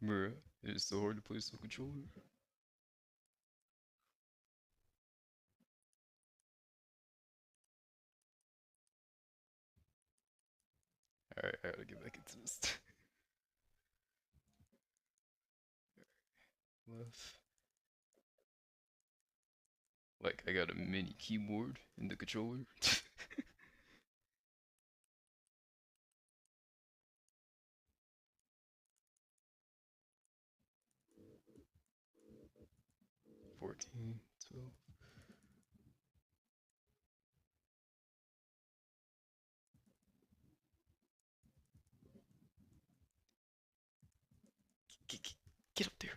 Bruh, it's so hard to play Soul Controller. Alright, I gotta get back into this. Left. Like, I got a mini keyboard in the controller. 14, 12. Get up there.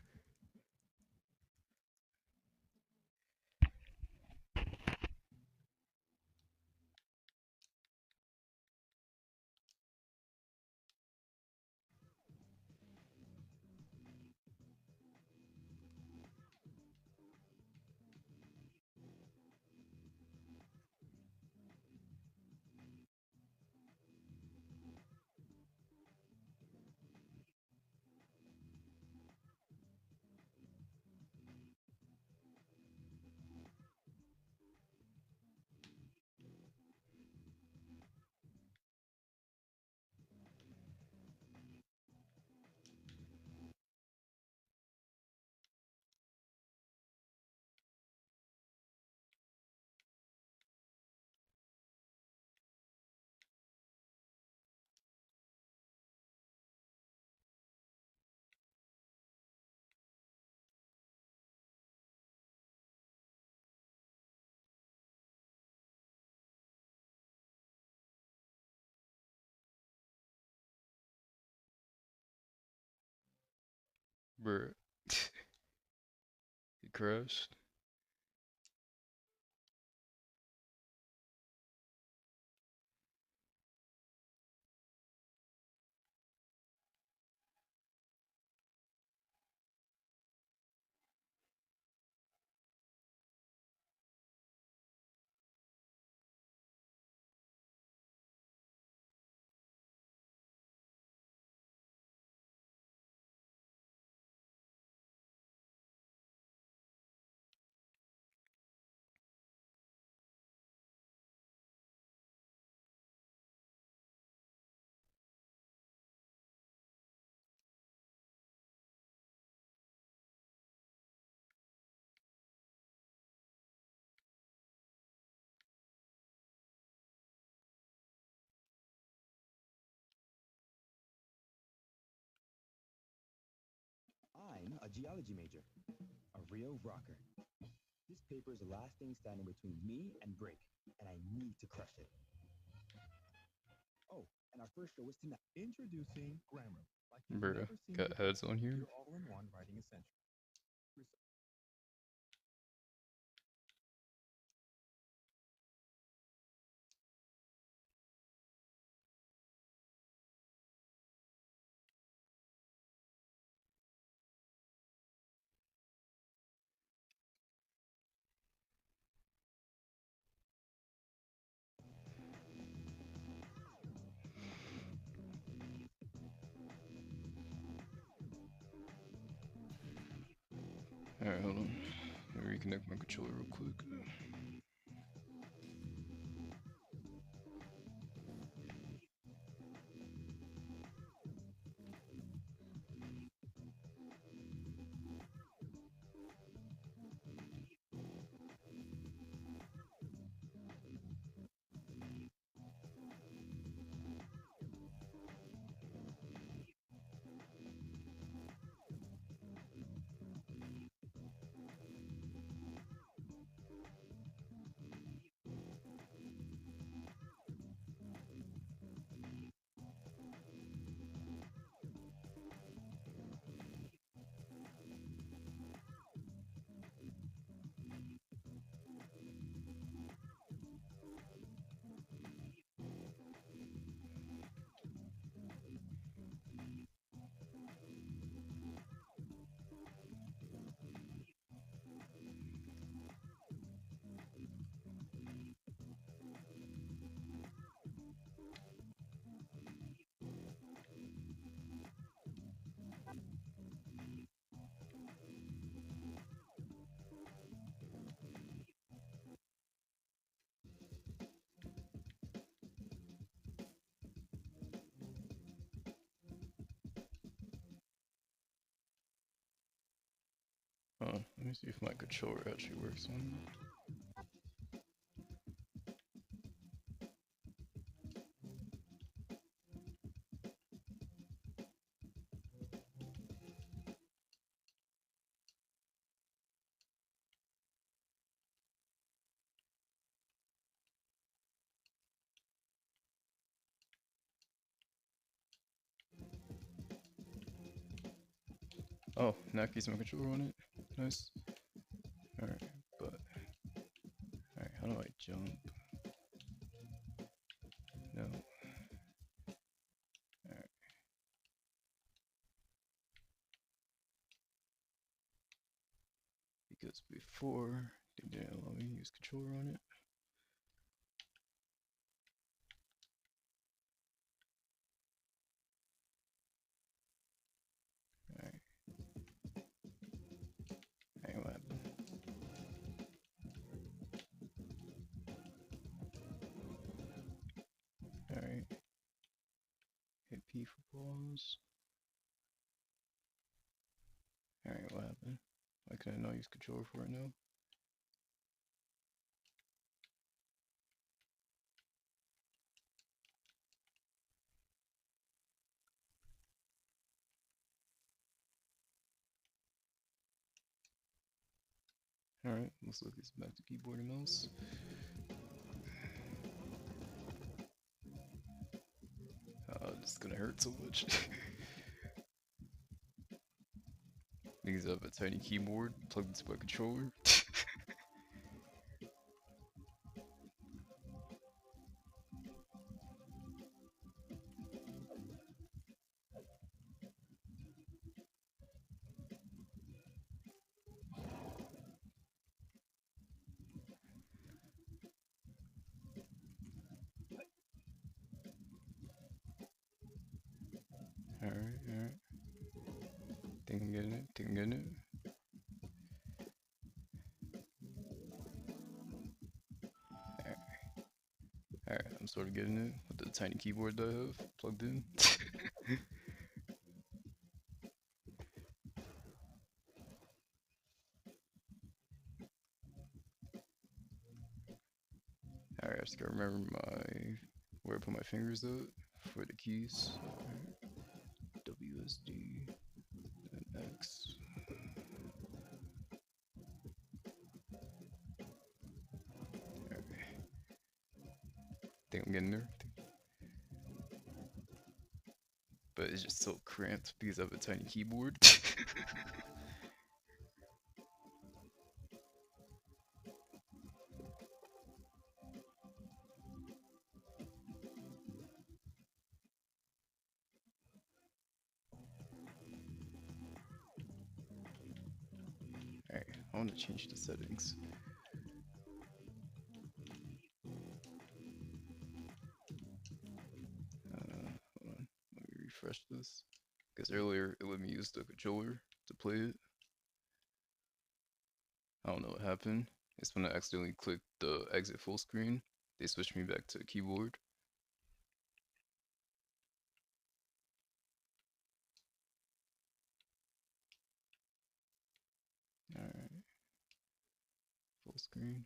Bruh. It crashed. I'm a geology major, a real rocker. This paper is the last thing standing between me and break, and I need to crush it. Oh, and our first show is tonight. Introducing Grammar, like you've Bruh. never seen Got before. heads on here. Your all-in-one writing essential. Alright, hold on. Let me reconnect my controller real quick. Let me see if my controller actually works on it. Oh, now I can use my controller on it. Nice. Alright, but alright, how do I jump? No. Alright. Because before they didn't allow me to use controller on it. Alright. Alright, what happened? Alright. Hit P for pause. Alright, what happened? Why can I not use controller for it now? Alright, let's look this back to keyboard and mouse. This is gonna hurt so much. Because I have a tiny keyboard plugged into my controller. Alright, alright. Think I'm getting it, think I'm getting it. Alright, I'm sort of getting it with the tiny keyboard that I have plugged in. Alright, I just gotta remember where I put my fingers at for the keys. WSD and X. Alright. Think I'm getting there. But it's just so cramped because I have a tiny keyboard. Alright, I want to change the settings. Hold on, let me refresh this. Because earlier it let me use the controller to play it. I don't know what happened. It's when I accidentally clicked the exit full screen. They switched me back to keyboard. Alright. Full screen.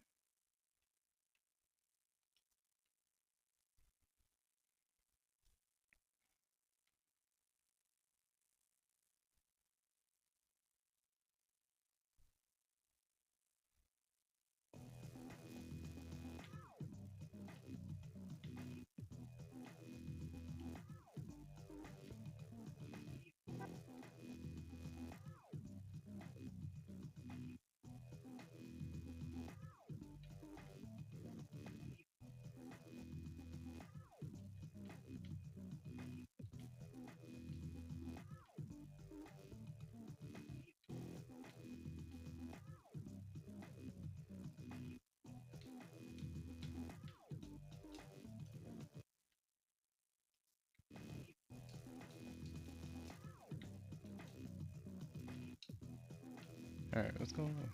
Alright, what's going on?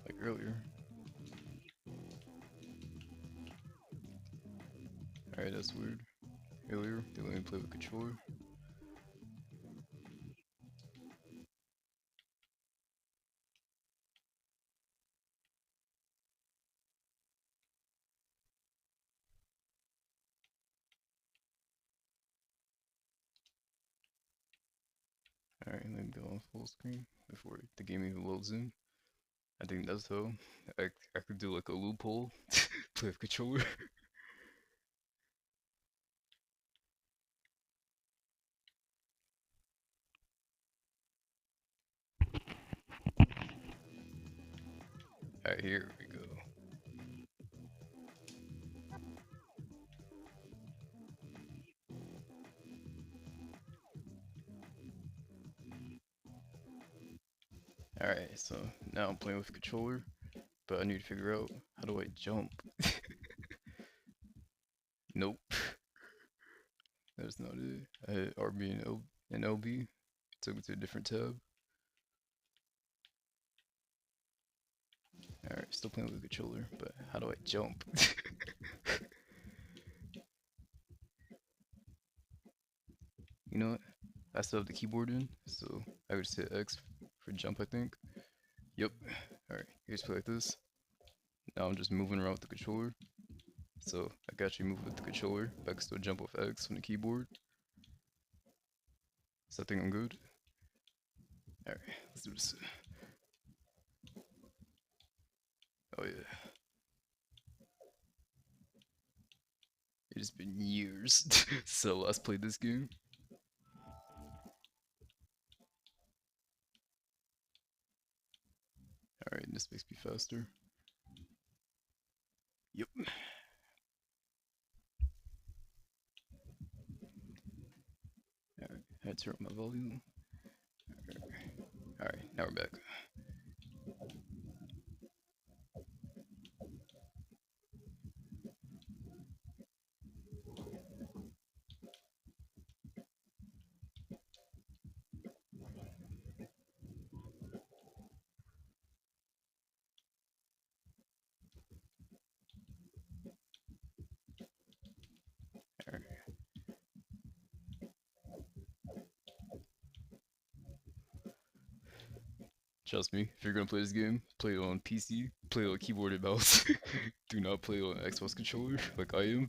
Like earlier. Alright, that's weird. Earlier, they let me play with controller. Alright, let me go on full screen before the game even loads in. I think that's how I could do like a loophole, play with controller. Alright, here we go. Alright, so now I'm playing with controller, but I need to figure out how do I jump. Nope, that's not it. I hit RB and LB, took me to a different tab. Alright, still playing with the controller, but how do I jump? You know what? I still have the keyboard in, so I would just hit X for jump, I think. Yep. Alright, here's play like this. Now I'm just moving around with the controller. So I can actually move with the controller, but I can still jump with X on the keyboard. So I think I'm good. Alright, let's do this. Oh yeah. It has been years since I last played this game. Alright, this makes me faster. Yep. Alright, I had to turn up my volume. Alright, now we're back. Alright. Trust me, if you're gonna play this game, play it on PC, play it on keyboard and mouse. Do not play on Xbox controller like I am.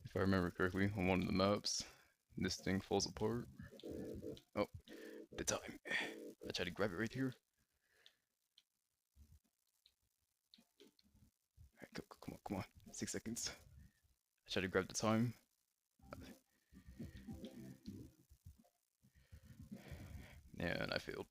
If I remember correctly, on one of the maps, this thing falls apart. Oh, the time. I tried to grab it right here. Alright, come on, come on. 6 seconds. I tried to grab the time. And I failed.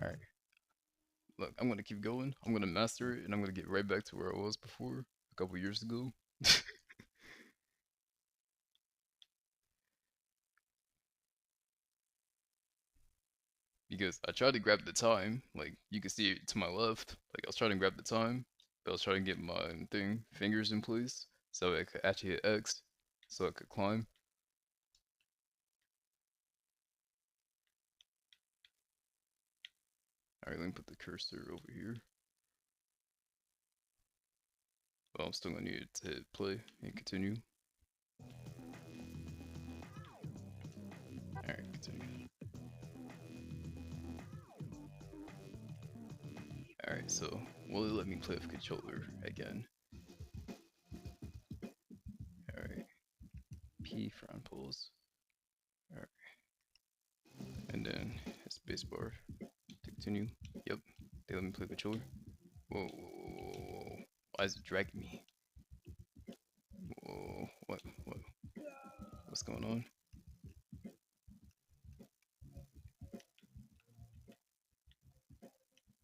Alright. Look, I'm gonna keep going. I'm gonna master it, and I'm gonna get right back to where I was before, a couple years ago. Because I tried to grab the time, like you can see it to my left. Like I was trying to grab the time, but I was trying to get my fingers in place so I could actually hit X, so I could climb. Alright, let me put the cursor over here. Well, I'm still gonna need to hit play and continue. Alright, continue. Alright, so will it let me play with controller again? Alright. P for on pulls. Alright. And then spacebar to continue. Yep. They let me play controller. Whoa, whoa, whoa, whoa. Why is it dragging me? Whoa, what's going on?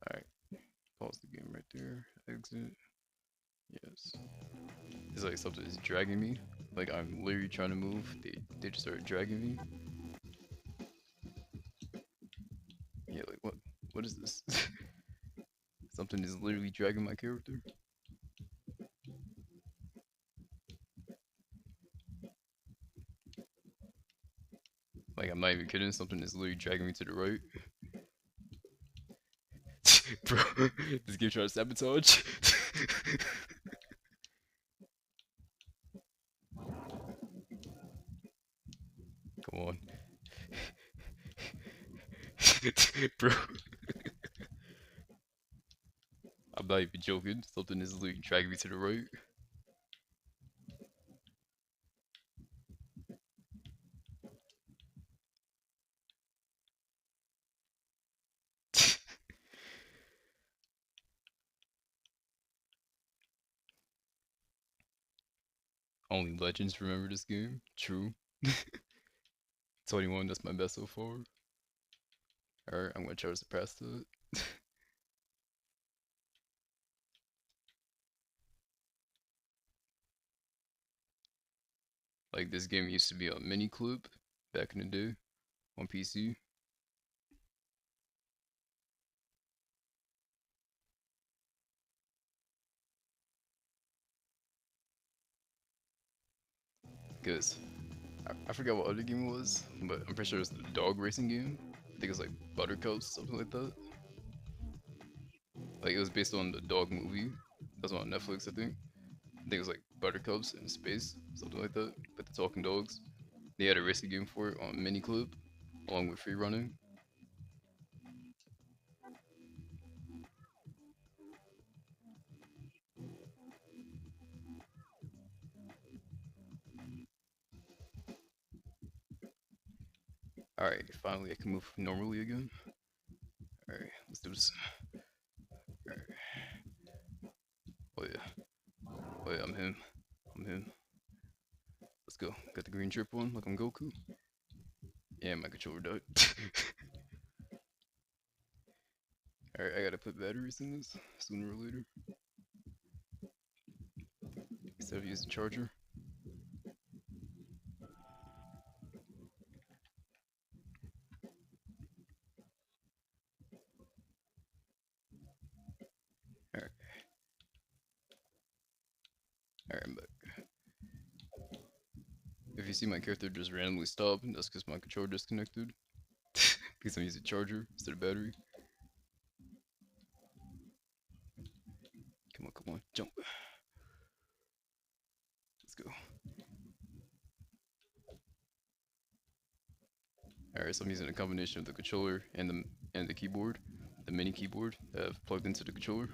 Alright, pause the game right there, exit, yes. It's like something is dragging me, like I'm literally trying to move, they just started dragging me. Yeah, like what is this? Something is literally dragging my character. I'm not even kidding. Something is literally dragging me to the right. Bro, this game trying to sabotage. Come on. Bro. I'm not even joking. Something is literally dragging me to the right. Only legends remember this game. True. 21, that's my best so far. Alright, I'm gonna try to suppress that. Like, this game used to be a mini clip back in the day on PC. Because I forgot what other game it was, but I'm pretty sure it's the dog racing game. I think it was like Buttercups, something like that. Like, it was based on the dog movie. That's on Netflix, I think. I think it was like Buttercups in space, something like that. But the talking dogs. They had a racing game for it on Miniclip, along with free running. Alright, finally I can move normally again. Alright, let's do this. Alright. Oh yeah. Oh yeah, I'm him. I'm him. Let's go. Got the green drip on, like I'm Goku. Yeah, my controller died. Alright, I gotta put batteries in this sooner or later. Instead of using charger. Alright. Alright, I'm back. If you see my character just randomly stop, that's because my controller disconnected. Because I'm using charger instead of battery. Come on, jump. Let's go. Alright, so I'm using a combination of the controller and the keyboard, the mini keyboard that I've plugged into the controller.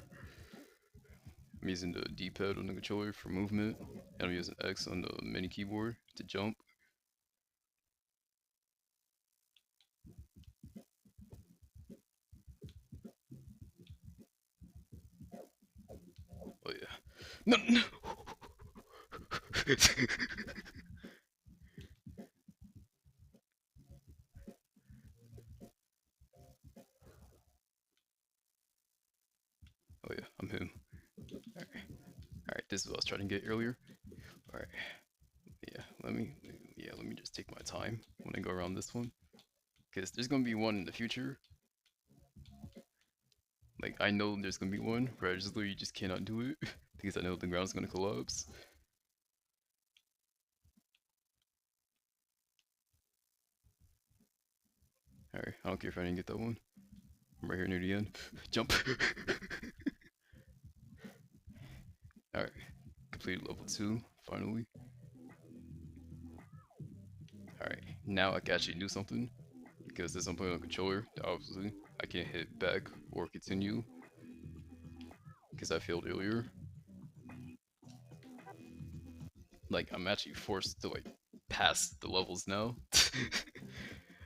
I'm using the D-pad on the controller for movement, and I'm using X on the mini keyboard to jump. Oh yeah. No, no. Oh yeah, I'm him. Alright. Alright, this is what I was trying to get earlier. Alright. Yeah, let me just take my time when I go around this one. Because there's gonna be one in the future. Like, I know there's gonna be one where I just literally just cannot do it because I know the ground's gonna collapse. Alright, I don't care if I didn't get that one. I'm right here near the end. Jump! Alright, completed level 2, finally. Alright, now I can actually do something. Because since I'm playing on a controller, obviously, I can't hit back or continue. Because I failed earlier. Like, I'm actually forced to, like, pass the levels now.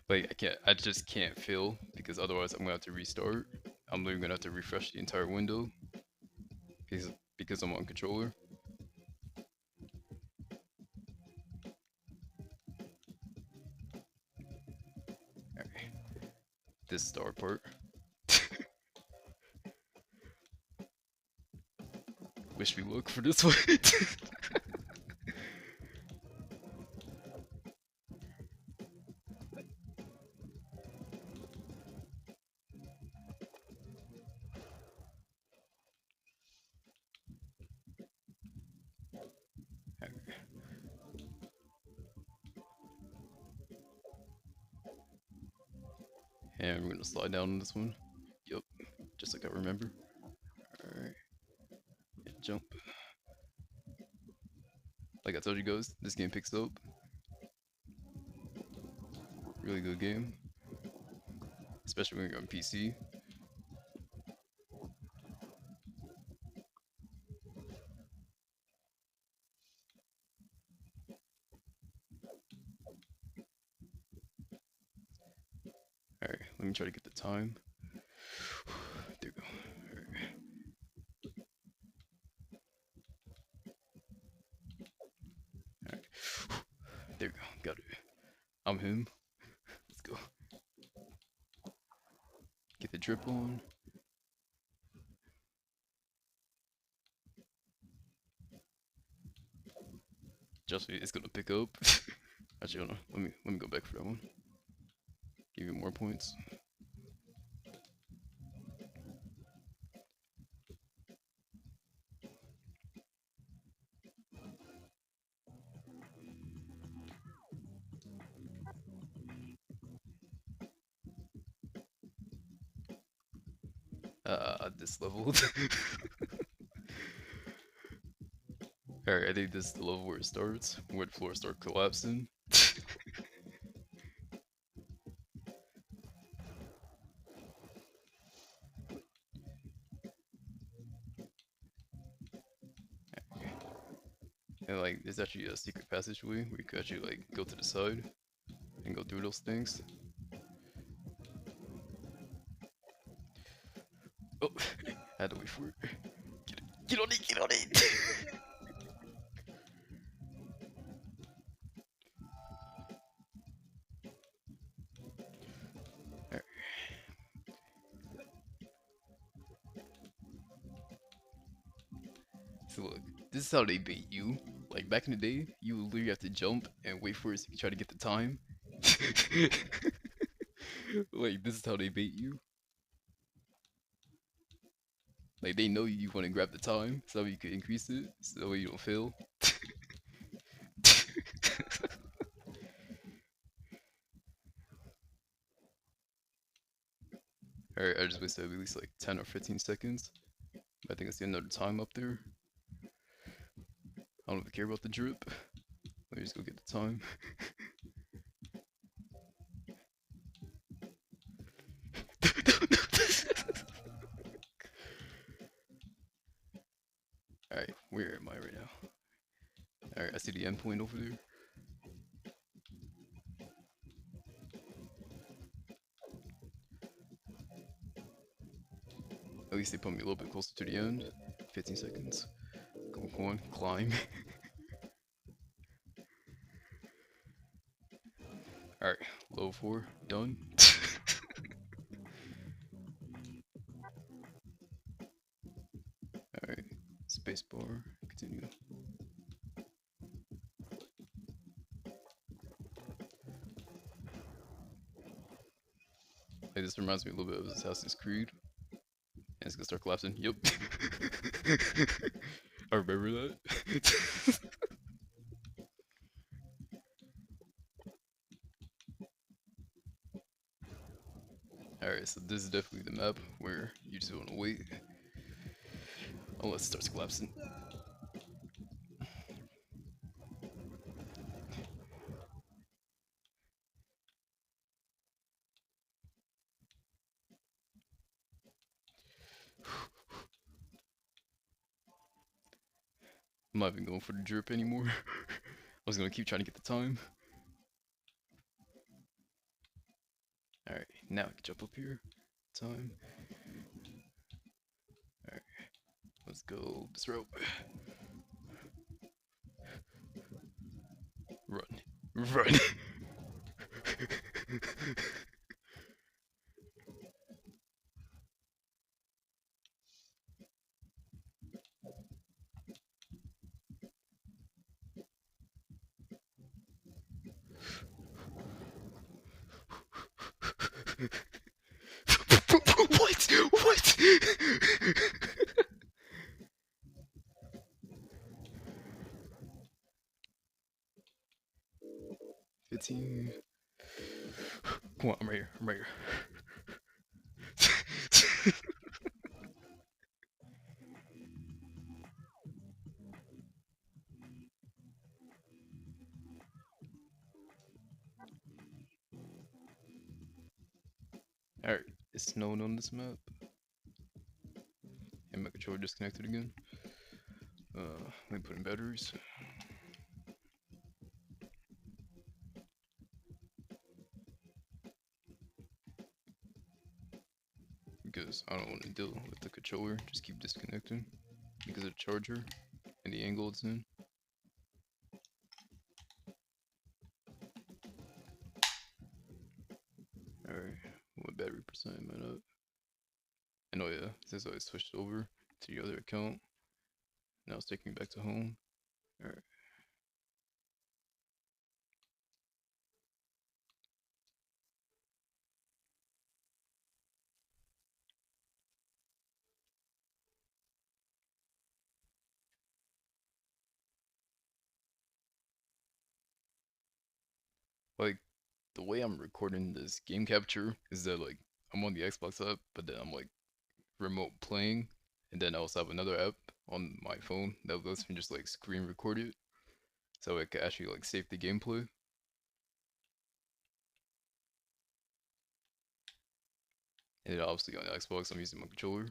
Like, I just can't fail. Because otherwise I'm gonna have to restart. I'm literally gonna have to refresh the entire window. Because I'm on controller. Alright. This is the hard part. Wish me luck for this one. And we're gonna slide down on this one. Yup, just like I remember. Alright, jump. Like I told you guys, this game picks up. Really good game. Especially when you're on PC. Alright, let me try to get the time. There we go. Alright. Alright. There we go. Got it. I'm him. Let's go. Get the drip on. Just it's gonna pick up. Actually, hold on. Let me go back for that one. Give you more points. This level. Alright, I think this is the level where it starts, where the floor starts collapsing. And like, there's actually a secret passageway where you could actually like go to the side and go through those things. Oh, I had to wait for it. Get on it, get on it! Alright. So look, this is how they bait you. Like back in the day, you would literally have to jump and wait for it to try to get the time. Like this is how they bait you. Like they know you want to grab the time, so you can increase it, so that way you don't fail. Alright, I just wasted at least like 10 or 15 seconds. I think I see another time up there. I don't really care about the drip. Let me just go get the time. Alright, where am I right now? Alright, I see the endpoint over there. At least they put me a little bit closer to the end. 15 seconds. Come on, climb. Alright, level 4, done. Alright, spacebar, continue. Hey, this reminds me a little bit of Assassin's Creed. And it's gonna start collapsing. Yep. I remember that. Alright, so this is definitely the map where you just wanna wait. Unless it starts collapsing. I'm not even going for the drip anymore. I was gonna keep trying to get the time. Alright, now I can jump up here. Time. Alright, let's go this rope. Run. Run. What? What? 15 snowing on this map. And my controller disconnected again. Let me put in batteries. Because I don't want to deal with the controller, just keep disconnecting because of the charger and the angle it's in. Alright, what battery percent am I at? And oh yeah, since I switched over to the other account, now it's taking me back to home. Alright. Like, the way I'm recording this game capture is that like I'm on the Xbox app, but then I'm like remote playing, and then I also have another app on my phone that lets me just like screen record it, so I can actually like save the gameplay. And then obviously on the Xbox, I'm using my controller,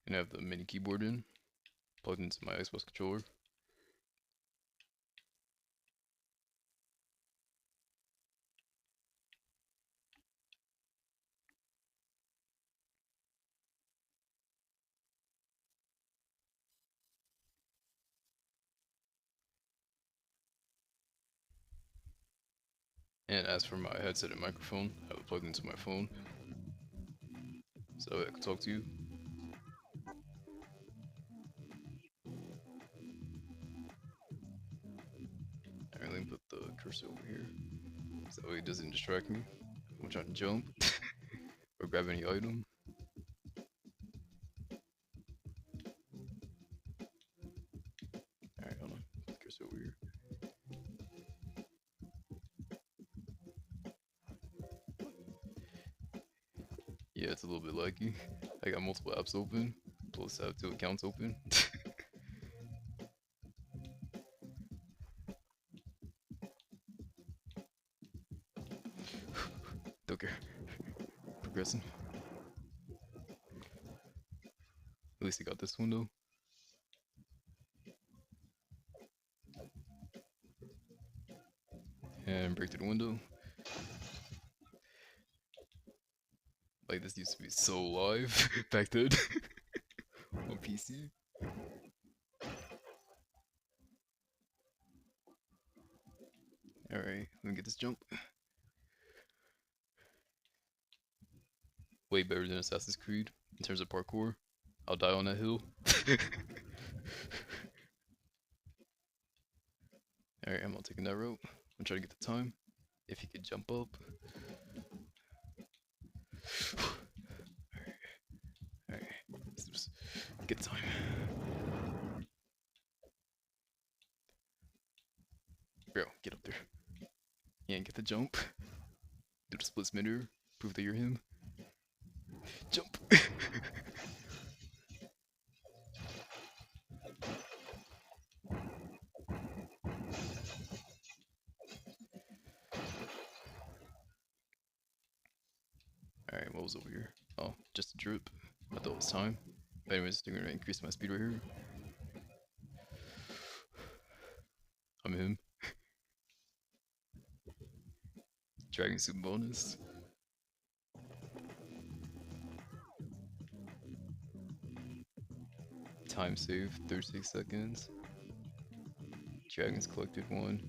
and I have the mini keyboard plugged into my Xbox controller. And as for my headset and microphone, I have it plugged into my phone, so I can talk to you. Alright, let me put the cursor over here, so that way it doesn't distract me. I'm trying to jump or grab any item. Alright, hold on. Put the cursor over here. Yeah, it's a little bit laggy. I got multiple apps open, plus I have 2 accounts open. Don't care. Progressing. At least I got this one though. And break through the window. Like this used to be so live back then on PC. Alright, let me get this jump. Way better than Assassin's Creed in terms of parkour. I'll die on that hill. Alright, I'm not taking that route. I'm trying to get the time. If he could jump up. Alright, let's just get the time. Bro, get up there. Yeah, get the jump. Do the split midair. Prove that you're him. Jump! Alright, what was over here? Oh, just a drip. I thought it was time. But anyways, they're gonna increase my speed right here. I'm him. Dragon Suit bonus. Time save, 36 seconds. Dragons collected 1.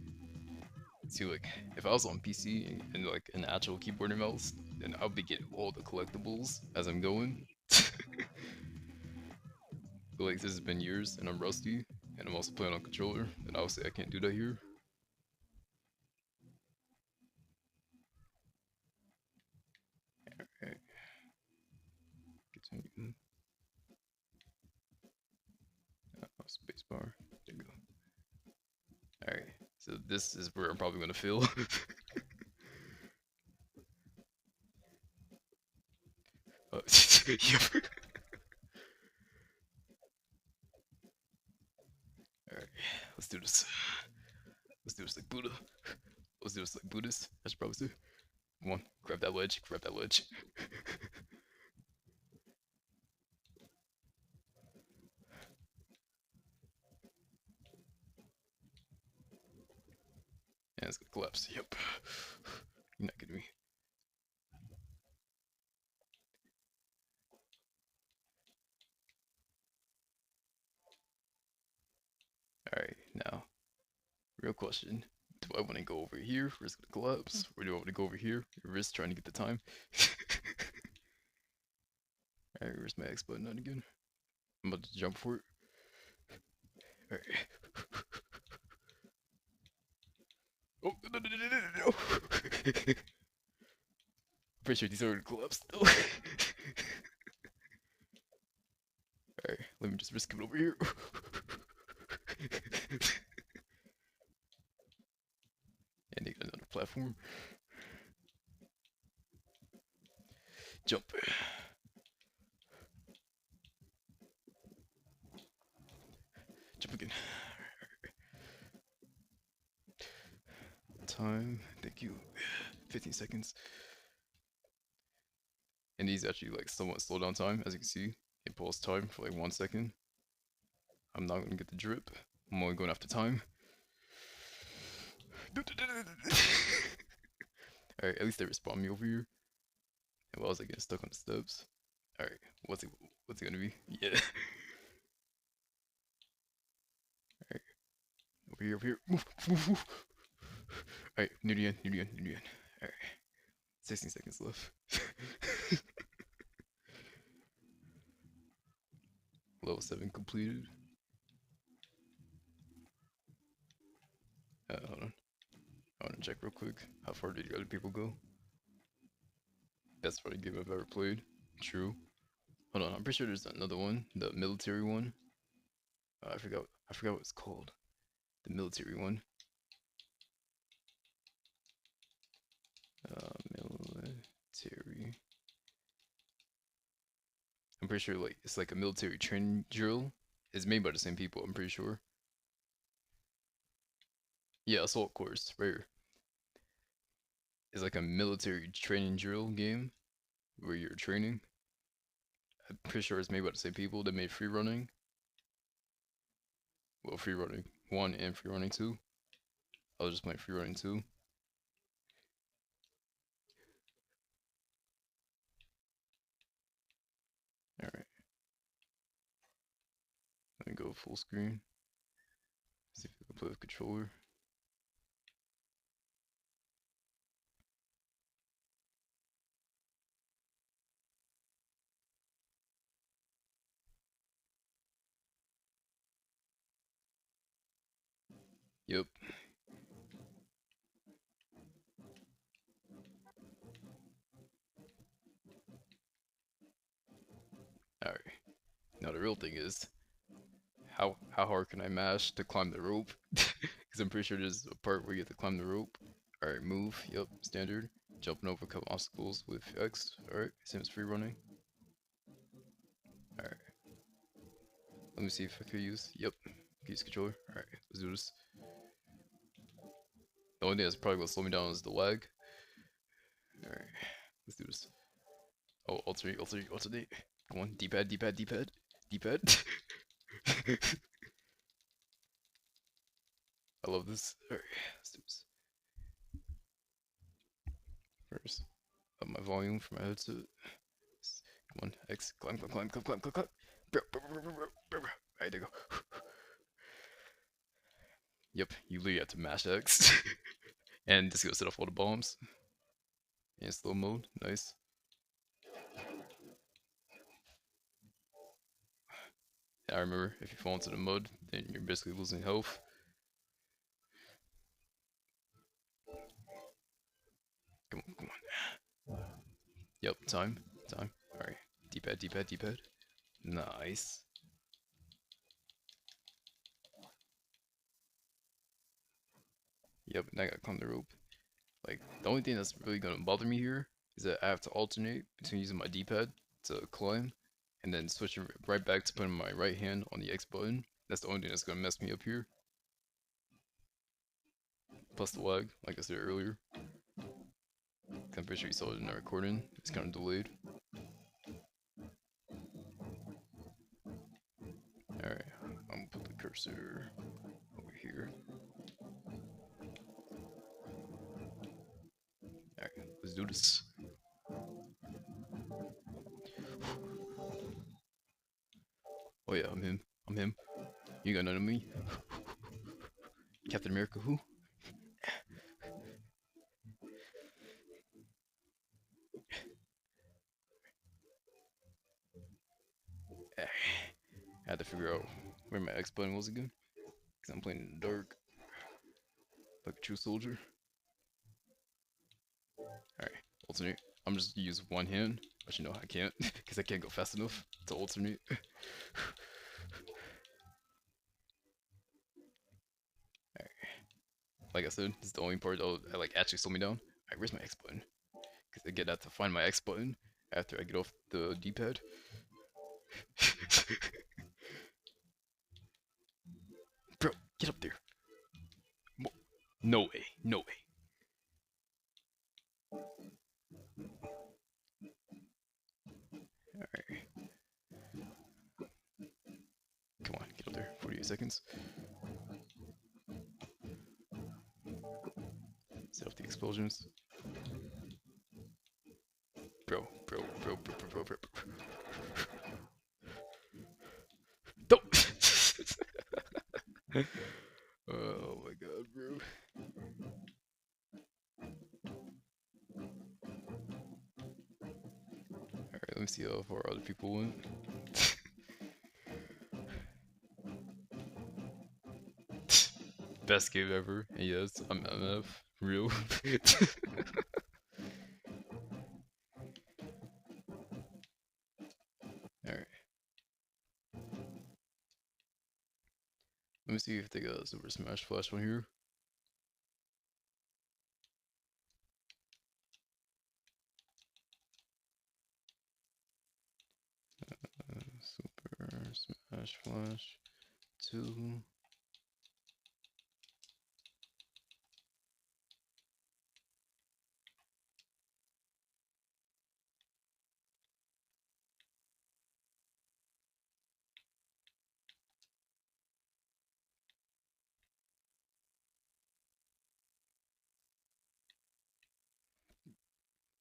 See, like, if I was on PC and like an actual keyboard and mouse, then I'll be getting all the collectibles as I'm going. But like, this has been years and I'm rusty, and I'm also playing on controller, and obviously I can't do that here. Alright. Continue. Spacebar. There you go. Alright, so this is where I'm probably gonna fail. Yep. Alright, let's do this. Let's do this like Buddha. Let's do this like Buddhist. I should probably say. Come on, grab that ledge, grab that ledge. And it's gonna collapse. Yep. You're not kidding me. Alright, now, real question. Do I want to go over here where it's gonna collapse? Or do I want to go over here? Risk trying to get the time. Alright, where's my X button on again? I'm about to jump for it. Alright. Oh, no. Pretty sure these are gonna collapse still. Alright, let me just risk it over here. And they got another platform. Jump. Jump again. Time, thank you. 15 seconds. And these actually like somewhat slow down time, as you can see. It pulls time for like 1 second. I'm not gonna get the drip. I'm only going after time. Alright, at least they respawn me over here. And why was I getting stuck on the steps? Alright, what's it gonna be? Yeah. Alright. Over here. Move. Alright, near the end. Alright. 16 seconds left. Level 7 completed. Hold on. I wanna check real quick. How far did the other people go? Best fighting game I've ever played. True. Hold on, I'm pretty sure there's another one, the military one. I forgot what it's called. The military one. Military. I'm pretty sure like it's like a military training drill. It's made by the same people, I'm pretty sure. Yeah, Assault Course, right here. It's like a military training drill game where you're training. I'm pretty sure it's made by the same people that made Free Running. Well, Free Running 1 and Free Running 2. I was just playing Free Running 2. Alright. Let me go full screen. See if I can play with controller. Yep. Alright. Now the real thing is, how hard can I mash to climb the rope? Because I'm pretty sure there's a part where you have to climb the rope. Alright, move. Yep, standard. Jumping over a couple obstacles with X. Alright, same as Free Running. Alright. Let me see if I can use. Yep. Use controller. Alright, let's do this. The only thing that's probably gonna slow me down is the lag. Alright, let's do this. Oh, alternate. Come on, D-pad. I love this. Alright, let's do this. First, up my volume for my headset. Come on, X. Climb. Alright, there you go. Yep, you literally have to mash X. And just go set off all the bombs. In slow mode, nice. I remember if you fall into the mud, then you're basically losing health. Come on. Yep, time. Alright, D-pad. Nice. Yep, now I gotta climb the rope. Like, the only thing that's really gonna bother me here is that I have to alternate between using my D-pad to climb and then switching right back to putting my right hand on the X button. That's the only thing that's gonna mess me up here. Plus the lag, like I said earlier. I'm pretty sure you saw it in the recording. It's kind of delayed. Alright, I'm gonna put the cursor over here. Alright, let's do this. Oh yeah, I'm him. I'm him. You got none of me. Captain America, who? I had to figure out where my X button was again. Because I'm playing in the dark. Like a true soldier. Alright, alternate. I'm just gonna use one hand. But you know, I can't. Because I can't go fast enough to alternate. Alright. Like I said, this is the only part that like actually slow me down. Alright, where's my X button? Because I get that to find my X button after I get off the D-pad. Bro, get up there. No way, no way. Alright. Come on, get up there. 48 seconds. Set off the explosions. Bro. Don't! Oh my god, bro. Alright, let me see how far other people went. Best game ever. And yes, I'm MF. Real. Alright. Let me see if they got a Super Smash Flash one here. Super Smash Flash 2.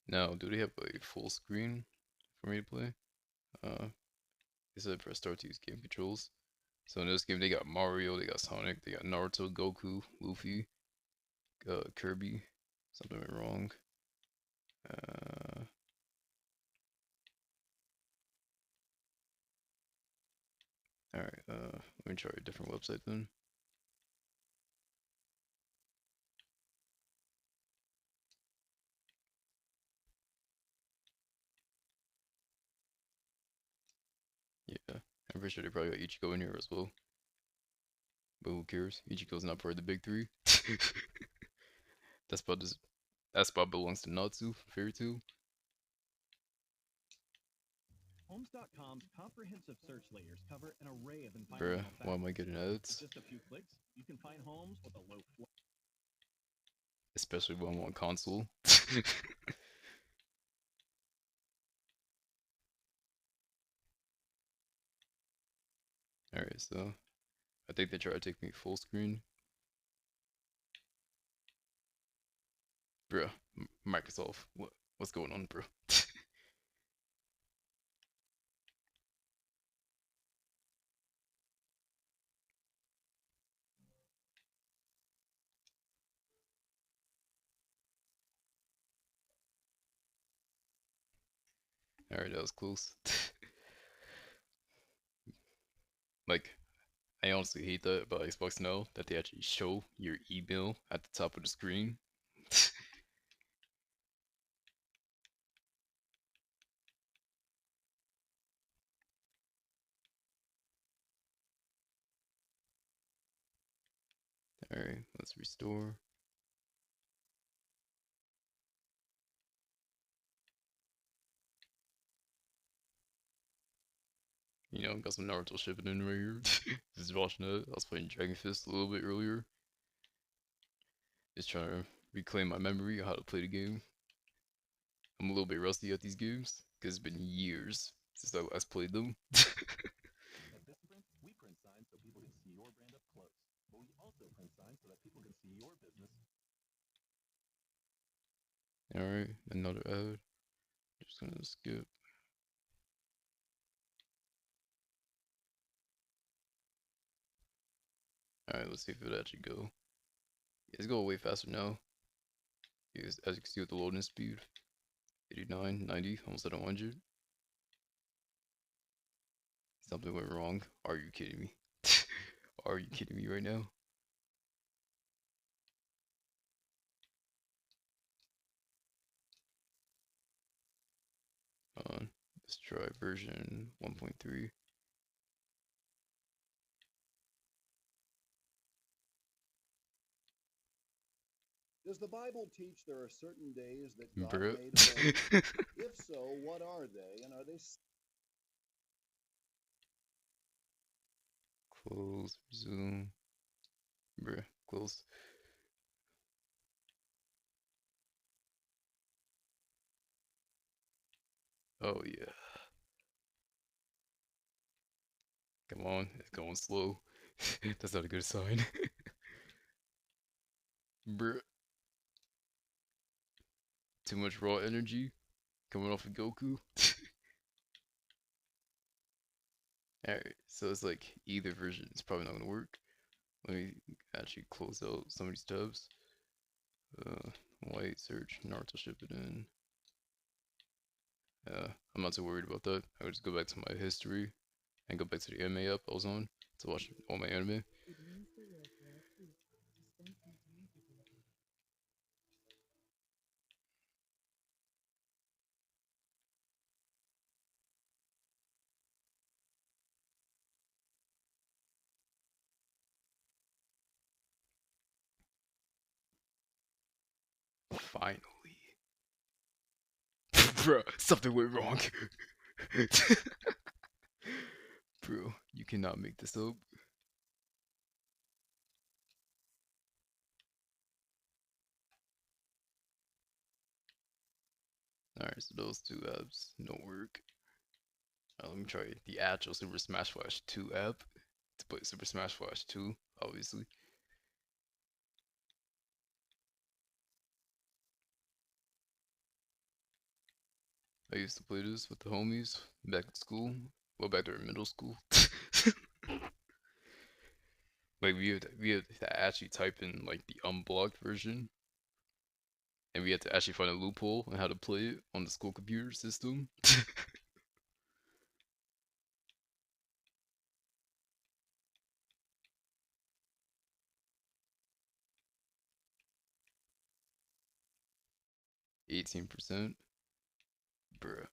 Now, do they have a full screen for me to play? They said press start to use game controls. So in this game, they got Mario, they got Sonic, they got Naruto, Goku, Luffy, Kirby. Something went wrong. Alright, let me try a different website then. Yeah, I'm pretty sure they probably got Ichigo in here as well. But who cares? Ichigo's not part of the big three. that spot does, that spot belongs to Natsu, Fairy Tail. Homes.com's comprehensive search layers cover an array of Bruh, environmental why am I factors. getting With ads? just a few clicks, you can find homes with a low floor. Especially when I'm on console. Alright, so I think they try to take me full screen. Bruh, Microsoft, what's going on, bro? Alright, that was close. Like, I honestly hate that about Xbox now, that they actually show your email at the top of the screen. Alright, let's restore. You know, got some Naruto shipping in right here. Just watching it. I was playing Dragon Fist a little bit earlier. Just trying to reclaim my memory of how to play the game. I'm a little bit rusty at these games because it's been years since I last played them. At Vistaprint, we print signs so people can see your brand up close. But we also print signs so that people can see your business. Alright, another ad. Just gonna skip. Alright, let's see if it'll actually go. It's going way faster now. As you can see with the loading speed. 89, 90, almost at 100. Something went wrong. Are you kidding me? Are you kidding me right now? Let's try version 1.3. Does the Bible teach there are certain days that God Bruh. made holy? If so, what are they, and are they Close, resume. Bruh, close. Oh yeah. Come on, it's going slow. That's not a good sign. Bruh. Too much raw energy coming off of Goku. Alright, so it's like either version is probably not gonna work. Let me actually close out some of these tabs. White search, Naruto Shippuden. I'm not too worried about that. I would just go back to my history and go back to the anime app I was on to watch all my anime. Finally. Bro, something went wrong. Bro, you cannot make this up. Alright, so those two apps don't work. Let me try the actual Super Smash Bros. 2 app to play Super Smash Bros. 2, obviously. I used to play this with the homies back in school. Well, back during middle school. Like we had to actually type in like the unblocked version, and we had to actually find a loophole on how to play it on the school computer system. 18%, bruh.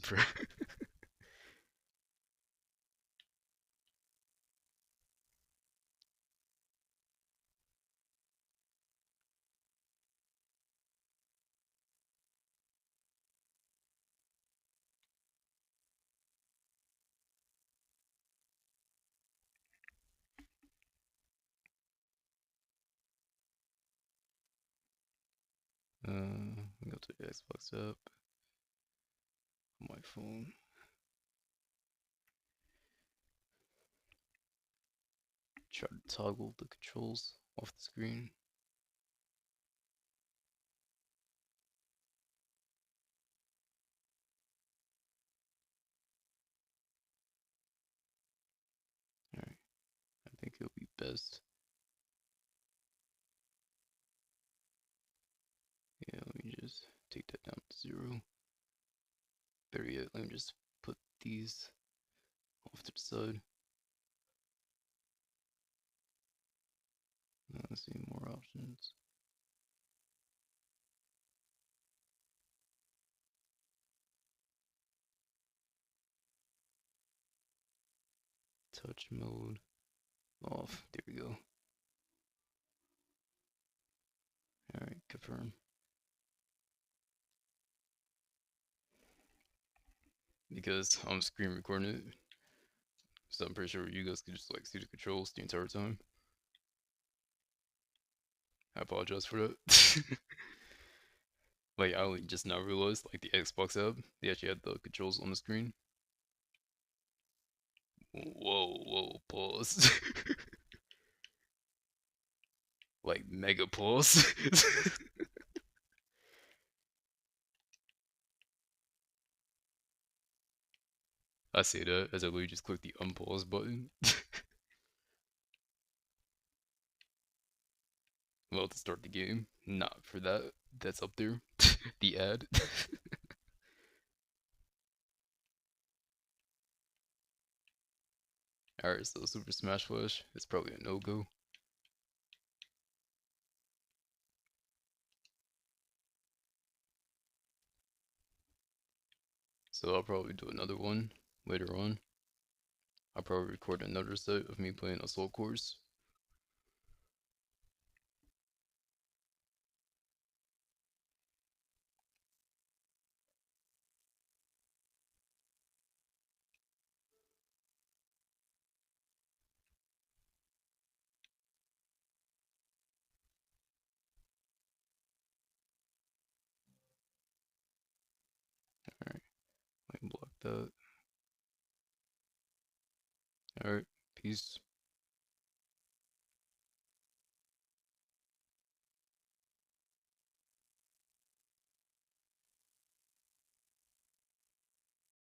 Bruh. Go to the Xbox app on my phone. Try to toggle the controls off the screen. Alright, I think it'll be best. Yeah, let me just take that down to 0. Better yet, let me just put these off to the side. Let's see more options. touch mode off. There we go. Alright, confirm. Because I'm screen recording it, so I'm pretty sure you guys could just like see the controls the entire time. I apologize for that. Like I only just now realized like the Xbox app, they actually had the controls on the screen. Whoa, pause. Like mega pause. I say that as I literally just click the unpause button. Well, to start the game, not for that. That's up there. The ad. Alright, so Super Smash Flash is probably a no-go. So I'll probably do another one later on. I'll probably record another set of me playing Assault Course. Alright, I can block that. Alright, peace.